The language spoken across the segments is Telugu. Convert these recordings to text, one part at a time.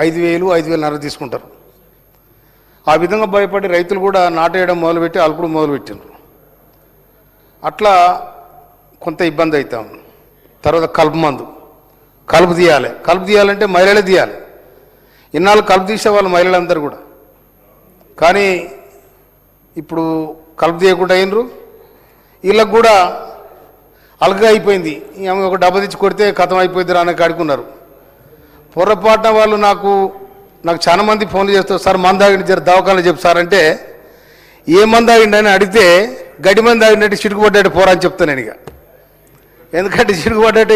5,000, 5,500 తీసుకుంటారు. ఆ విధంగా భయపడి రైతులు కూడా నాటేయడం మొదలుపెట్టి అల్పుడు మొదలుపెట్టినారు. అట్లా కొంత ఇబ్బంది అవుతాం. తర్వాత కలుపు తీయాలంటే మహిళలే తీయాలి. ఇన్నాళ్ళు కలుపు తీసేవాళ్ళు మహిళలందరూ కూడా. కానీ ఇప్పుడు కలుపు తీయకుండా అయినరు. వీళ్ళకు కూడా అలగా అయిపోయింది. ఒక డబ్బా తెచ్చి కొడితే కథం అయిపోయింది అనే కాడుకున్నారు. పొరపాటున వాళ్ళు నాకు చాలా మంది ఫోన్లు చేస్తారు, సార్ మందు తాగిండి జర దవాఖానలో చెప్పు సార్ అంటే, ఏ మందు తాగిండి అని అడిగితే గడ్డి మంది తాగినట్టు చిటుకుపడ్డాడు పోరా అని చెప్తాను నేను. ఎందుకంటే చిటుకుపడ్డట్టు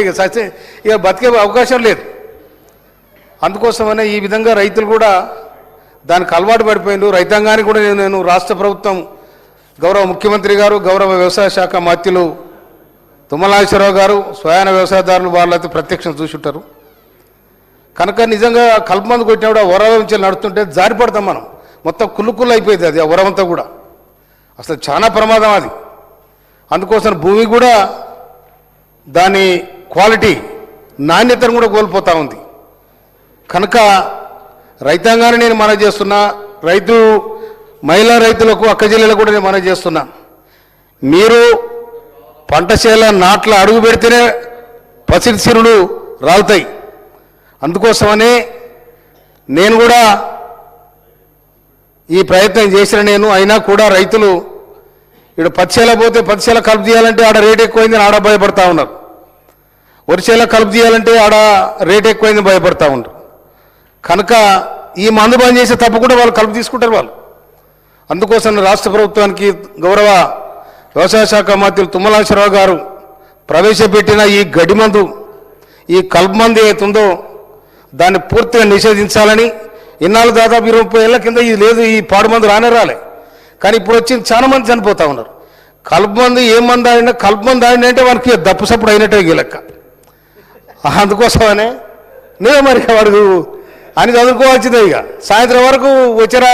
ఇక బతికే అవకాశం లేదు. అందుకోసమనే ఈ విధంగా రైతులు కూడా దానికి అలవాటు పడిపోయిండు. రైతాంగానికి కూడా నేను రాష్ట్ర ప్రభుత్వం గౌరవ ముఖ్యమంత్రి గారు, గౌరవ వ్యవసాయ శాఖ మంత్రులు తుమ్మల నాగేశ్వరరావు గారు, స్వయాన వ్యవసాయదారులు వాళ్ళైతే ప్రత్యక్షం చూసుంటారు. కనుక నిజంగా కలుపు మందు కొట్టినప్పుడు ఆ ఉరవ నుంచి నడుస్తుంటే జారిపడతాం మనం. మొత్తం కుళ్ళు అయిపోయింది అది, ఆ ఉరవంతా కూడా. అసలు చాలా ప్రమాదం అది. అందుకోసం భూమి కూడా దాని క్వాలిటీ నాణ్యతను కూడా కోల్పోతూ ఉంది. కనుక రైతాంగాన్ని నేను మనవి చేస్తున్నా, మహిళా రైతులకు అక్కచెల్లెలకు కూడా నేను మనవి చేస్తున్నా, మీరు పంటశీల నాట్ల అడుగు పెడితేనే పసిడి సిరులు రాలుతాయి. అందుకోసమనే నేను కూడా ఈ ప్రయత్నం చేసిన అయినా కూడా రైతులు ఇక్కడ పచ్చిసేల పోతే పచ్చిసేల కలుపు తీయాలంటే ఆడ రేట్ ఎక్కువైందని ఆడ భయపడతా ఉన్నారు. వరిసేల కలుపు తీయాలంటే ఆడ రేట్ ఎక్కువైందని భయపడతా ఉన్నారు. కనుక ఈ మందు బంద్ చేస్తే తప్పకుండా వాళ్ళు కలుపు తీసుకుంటారు వాళ్ళు. అందుకోసం రాష్ట్ర ప్రభుత్వానికి గౌరవ వ్యవసాయ శాఖ మంత్రులు తుమ్మల నాగేశ్వరరావు గారు ప్రవేశపెట్టిన ఈ గడ్డి మందు, ఈ కలుపు మందు ఏతుందో దాన్ని పూర్తిగా నిషేధించాలని. ఇన్నాళ్ళు దాదాపు 20 ఏళ్ల కింద ఇది లేదు, ఈ పాడు మందు రాలే. కానీ ఇప్పుడు వచ్చింది, చాలా మంది చనిపోతూ ఉన్నారు. కలుపు మందు ఏ మందు ఆడినా, కలుపు మందు ఆడినా అంటే వానికి దప్పు సప్పుడు అయినట్టే గీలెక్క. అందుకోసమనే నేను మరి వాడు అని చదువుకోవాల్సిందే. ఇక సాయంత్రం వరకు వచ్చిరా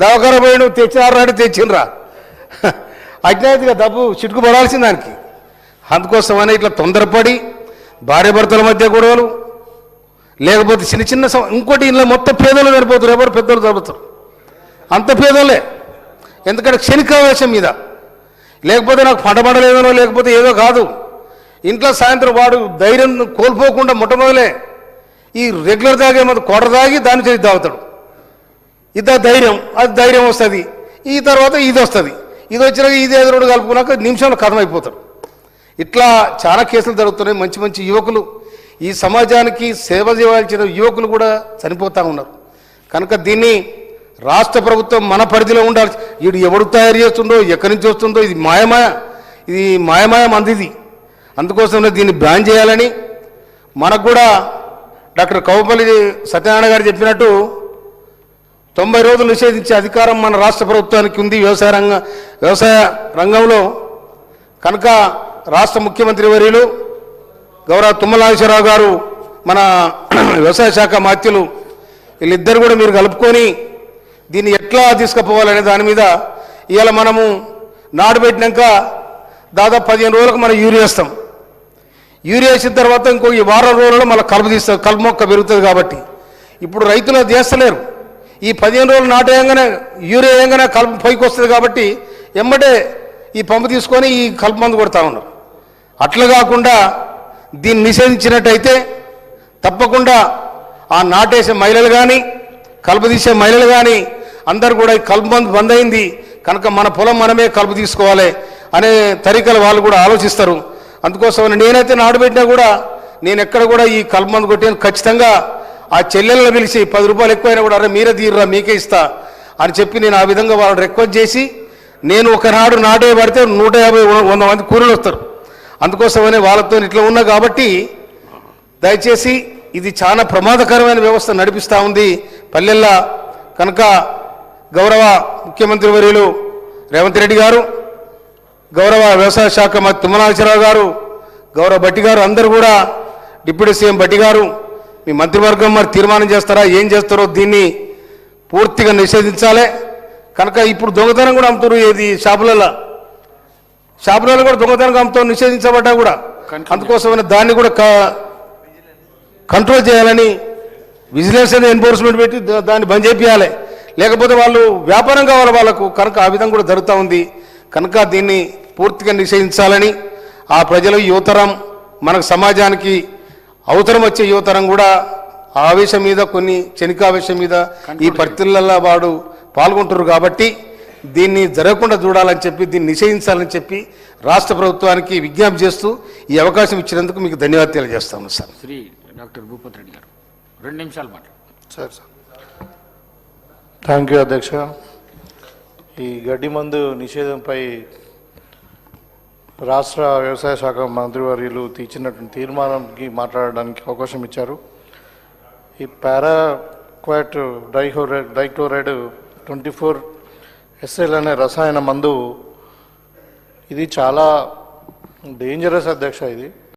దవాఖాన పోయి నువ్వు తెచ్చినారా తెచ్చినరా అజ్ఞాతిగా డబ్బు చిటుకు పడాల్సింది దానికి. అందుకోసమనే ఇట్లా తొందరపడి భార్యాభర్తల మధ్య గొడవలు, లేకపోతే చిన్న ఇంకోటి ఇంట్లో మొత్తం పేదలు సరిపోతారు, ఎవరు పెద్దలు చదువుతారు, అంత పేదలే. ఎందుకంటే క్షణికావేశం మీద, లేకపోతే నాకు పండలేదనో లేకపోతే ఏదో కాదు. ఇంట్లో సాయంత్రం వాడు ధైర్యం కోల్పోకుండా మొట్టమొదలే ఈ రెగ్యులర్ తాగే మంది కొడ తాగి దాని చేసి తాగుతాడు. అది ధైర్యం వస్తుంది. ఈ తర్వాత ఇది వస్తుంది. ఇది వచ్చినాక ఇది ఎదురుడు కలుపుకున్నాక నిమిషంలో కథం అయిపోతాడు. ఇట్లా చాలా కేసులు జరుగుతున్నాయి. మంచి మంచి యువకులు, ఈ సమాజానికి సేవ చేయాల్సిన యువకులు కూడా చనిపోతూ ఉన్నారు. కనుక దీన్ని రాష్ట్ర ప్రభుత్వం మన పరిధిలో ఉండాలి. వీడు ఎవడు తయారు చేస్తుండో, ఎక్కడి నుంచి వస్తుందో, ఇది మాయమాయ మందిది. అందుకోసమే దీన్ని బ్యాన్ చేయాలని మనకు కూడా డాక్టర్ కౌపల్లి సత్యనారాయణ గారు చెప్పినట్టు 90 రోజులు నిషేధించే అధికారం మన రాష్ట్ర ప్రభుత్వానికి ఉంది వ్యవసాయ రంగంలో. కనుక రాష్ట్ర ముఖ్యమంత్రి వర్యులు గౌరవ తుమ్మల నాగేశ్వరరావు గారు, మన వ్యవసాయ శాఖ మంత్రులు వీళ్ళిద్దరు కూడా మీరు కలుపుకొని దీన్ని ఎట్లా తీసుకుపోవాలనే దాని మీద ఇవాళ మనము నాడు పెట్టినాక దాదాపు 15 రోజులకు మనం యూరియా వేస్తాం. యూరియా వేసిన తర్వాత ఇంకో ఈ వారం రోజులలో మళ్ళీ కలుపు మొక్క పెరుగుతుంది. కాబట్టి ఇప్పుడు రైతులు అది చేస్తలేరు. ఈ 15 రోజులు నాటు వేయంగానే యూరియా వేయంగానే కలుపు పైకి వస్తుంది. కాబట్టి ఎమ్మటే ఈ పంపు తీసుకొని ఈ కలుపు మందు కొడతా ఉన్నారు. అట్లా కాకుండా దీన్ని నిషేధించినట్టయితే తప్పకుండా ఆ నాటేసే మహిళలు కానీ, కలుపు తీసే మహిళలు కానీ అందరూ కూడా ఈ కలుపు మందు బంద్ అయింది కనుక మన పొలం మనమే కలుపు తీసుకోవాలి అనే తరీకలు వాళ్ళు కూడా ఆలోచిస్తారు. అందుకోసం నేనైతే నాడు పెట్టినా కూడా నేను ఎక్కడ కూడా ఈ కలుపు మందు కొట్టాను. ఖచ్చితంగా ఆ చెల్లెలను పిలిచి 10 రూపాయలు ఎక్కువైనా కూడా అరే మీరే తీర్రా మీకే ఇస్తా అని చెప్పి నేను ఆ విధంగా వాళ్ళని రిక్వెస్ట్ చేసి, నేను ఒకనాడు నాటే పడితే 150-100 మంది కూలీలు వస్తారు. అందుకోసమనే వాళ్ళతో ఇట్లా ఉన్నా. కాబట్టి దయచేసి ఇది చాలా ప్రమాదకరమైన వ్యవస్థ నడిపిస్తూ ఉంది పల్లెల్లో. కనుక గౌరవ ముఖ్యమంత్రి వర్యులు రేవంత్ రెడ్డి గారు, గౌరవ వ్యవసాయ శాఖ మంత్రి తుమ్మల నాగేశ్వరరావు గారు, గౌరవ భట్టి గారు, అందరూ కూడా డిప్యూటీ సీఎం భట్టి గారు, మీ మంత్రివర్గం మరి తీర్మానం చేస్తారా, ఏం చేస్తారో దీన్ని పూర్తిగా నిషేధించాలి. కనుక ఇప్పుడు దొంగతనం కూడా అమ్ముతారు. ఏది షాపులలో కూడా దొంగతనం అమ్ముతారు, నిషేధించబడ్డా కూడా. అందుకోసమైన దాన్ని కూడా కంట్రోల్ చేయాలని విజిలెన్స్ అని ఎన్ఫోర్స్మెంట్ పెట్టి దాన్ని బంద్ చేపియాలి. లేకపోతే వాళ్ళు వ్యాపారం కావాలి వాళ్ళకు, కనుక ఆ విధంగా కూడా జరుగుతూ ఉంది. కనుక దీన్ని పూర్తిగా నిషేధించాలని ఆ ప్రజలు యువతరం మనకు సమాజానికి అవసరం వచ్చే యువతరం కూడా ఆవేశం మీద కొన్ని క్షణికావేశం మీద ఈ పరిస్థితులలో వాడు పాల్గొంటారు. కాబట్టి దీన్ని జరగకుండా చూడాలని చెప్పి దీన్ని నిషేధించాలని చెప్పి రాష్ట్ర ప్రభుత్వానికి విజ్ఞప్తి చేస్తూ ఈ అవకాశం ఇచ్చినందుకు మీకు ధన్యవాదాలు తెలియజేస్తాను సార్. శ్రీ డాక్టర్ భూపతి రెడ్డి గారు 2 నిమిషాలు మాట్లాడు. సార్ థ్యాంక్ యూ అధ్యక్ష. ఈ గడ్డి మందు నిషేధంపై రాష్ట్ర వ్యవసాయ శాఖ మంత్రివర్యులు ఇచ్చినటువంటి తీర్మానానికి మాట్లాడడానికి అవకాశం ఇచ్చారు. ఈ పారాక్వాట్ డైక్లోరైడ్ 24 SL అనే రసాయన మందు ఇది చాలా డేంజరస్ అధ్యక్ష. ఇది